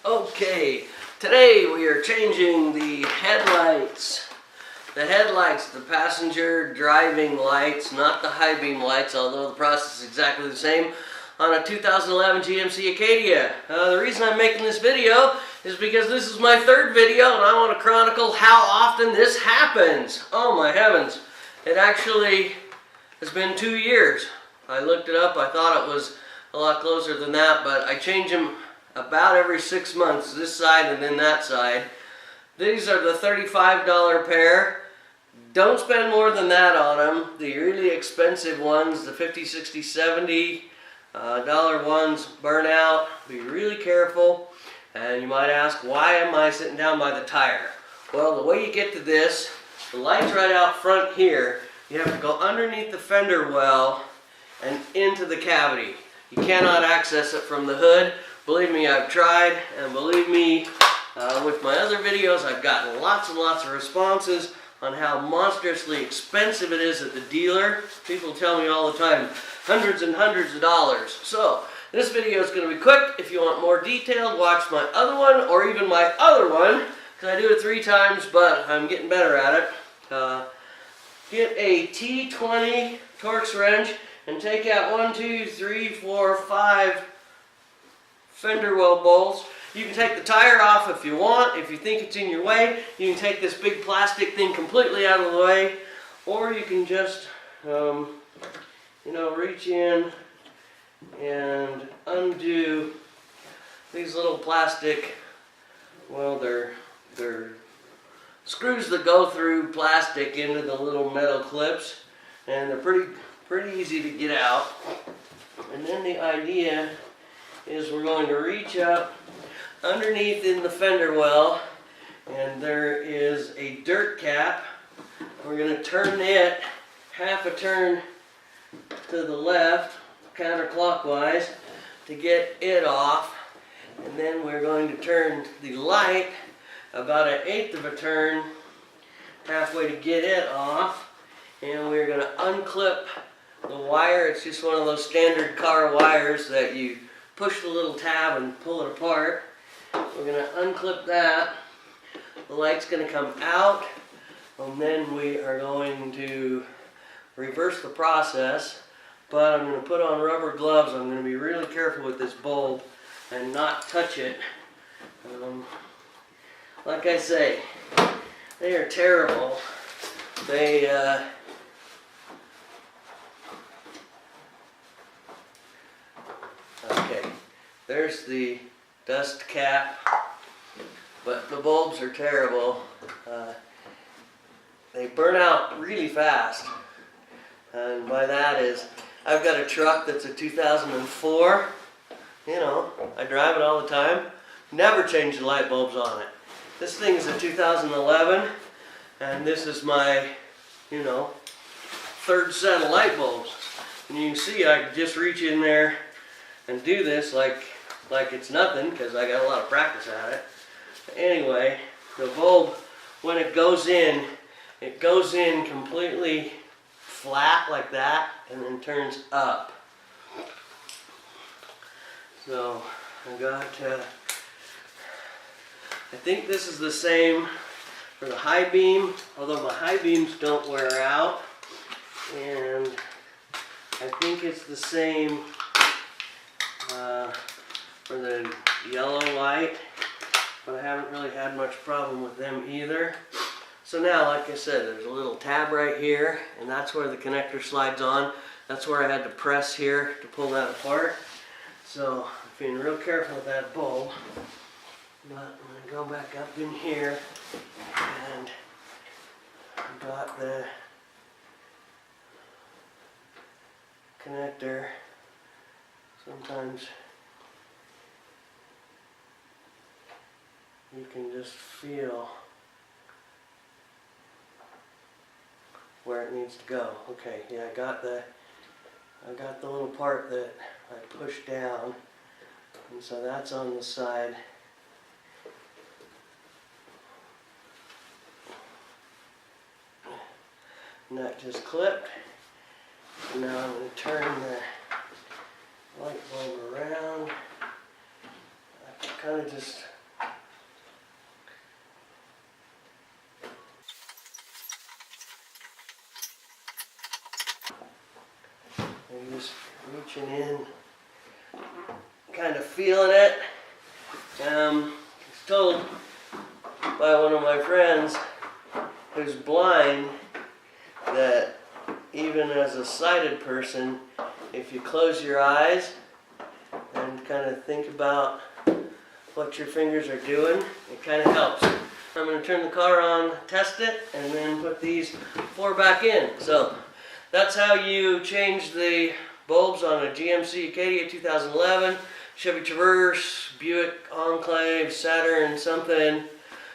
Okay, today we are changing the headlights. The headlights, the passenger driving lights, not the high beam lights, although the process is exactly the same, on a 2011 GMC Acadia. The reason I'm making this video is because this is my third video and I want to chronicle how often this happens. Oh my heavens, it actually has been 2 years. I looked it up, I thought it was a lot closer than that, but I change them about every 6 months, this side and then that side. These are the $35 pair. Don't spend more than that on them. The really expensive ones, the $50, $60, $70 ones, burn out. Be really careful. And you might ask, why am I sitting down by the tire? Well, the way you get to this, the light's right out front here. You have to go underneath the fender well and into the cavity. You cannot access it from the hood. Believe me, I've tried, and believe me, with my other videos, I've gotten lots and lots of responses on how monstrously expensive it is at the dealer. People tell me all the time, hundreds and hundreds of dollars. So, this video is going to be quick. If you want more detailed, watch my other one, or even my other one, because I do it 3 times, but I'm getting better at it. Get a T20 Torx wrench, and take out 1, 2, 3, 4, 5 fender well bolts. You can take the tire off if you want. If you think it's in your way, you can take this big plastic thing completely out of the way, or you can just, reach in and undo these little plastic. Well, they're screws that go through plastic into the little metal clips, and they're pretty easy to get out. And then the idea is we're going to reach up underneath in the fender well, and there is a dirt cap. We're going to turn it half a turn to the left, counterclockwise, to get it off. And then we're going to turn the light about 1/8 of a turn, halfway to get it off. And we're going to unclip the wire. It's just one of those standard car wires that you push the little tab and pull it apart. We're going to unclip that. The light's going to come out, and then we are going to reverse the process. But I'm going to put on rubber gloves. I'm going to be really careful with this bulb and not touch it. Like I say, they are terrible. They okay, there's the dust cap, but the bulbs are terrible. They burn out really fast, and by that is, I've got a truck that's a 2004. I drive it all the time. Never change the light bulbs on it. This thing is a 2011, and this is my, 3rd set of light bulbs. And you can see I can just reach in there and do this like it's nothing, because I got a lot of practice at it. Anyway, the bulb, when it goes in completely flat like that, and then turns up. So I think this is the same for the high beam, although my high beams don't wear out. And I think it's the same for the yellow light, but I haven't really had much problem with them either. So now, like I said, there's a little tab right here, and that's where the connector slides on. That's where I had to press here to pull that apart. So I'm being real careful with that bulb. But I'm going to go back up in here, and I've got the connector. Sometimes you can just feel where it needs to go. Okay, yeah, I got the little part that I pushed down, and so that's on the side. And that just clipped. And now I'm going to turn the light bulb around. I kind of just reaching in, kind of feeling it. I was told by one of my friends who's blind that even as a sighted person, if you close your eyes and kind of think about what your fingers are doing, it kind of helps. I'm going to turn the car on, test it, and then put these 4 back in. So that's how you change the bulbs on a GMC Acadia 2011, Chevy Traverse, Buick Enclave, Saturn something.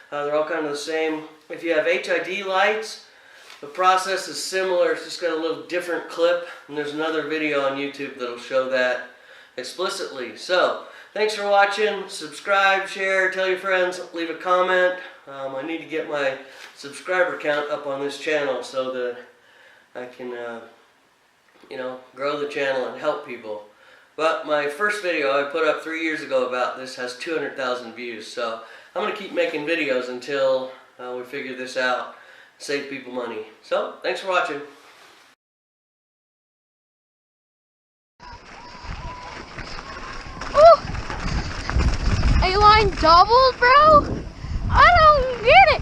They're all kind of the same. If you have HID lights, the process is similar. It's just got a little different clip, and there's another video on YouTube that'll show that explicitly. So thanks for watching. Subscribe, share, tell your friends, leave a comment. I need to get my subscriber count up on this channel so that I can, grow the channel and help people. But my first video I put up 3 years ago about this has 200,000 views. So I'm going to keep making videos until we figure this out, save people money. So thanks for watching. A-line doubled, bro? I don't get it.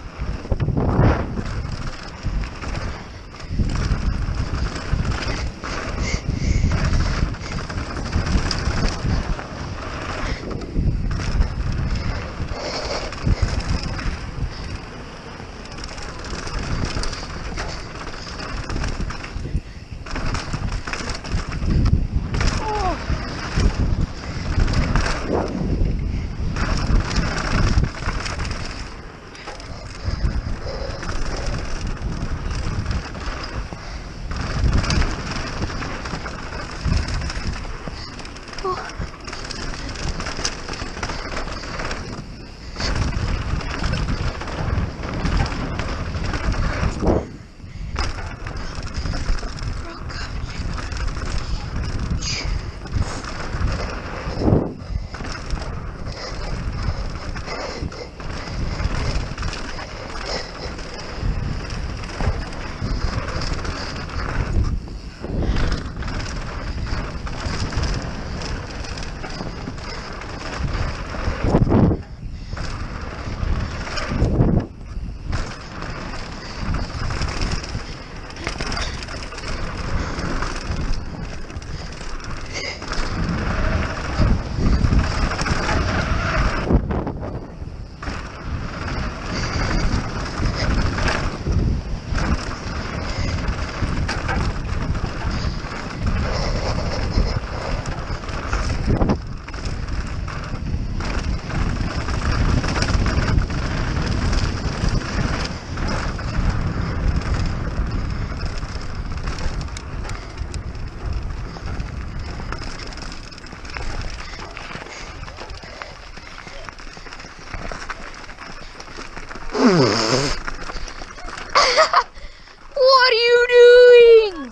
What are you doing?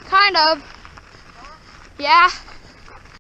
Kind of. Yeah.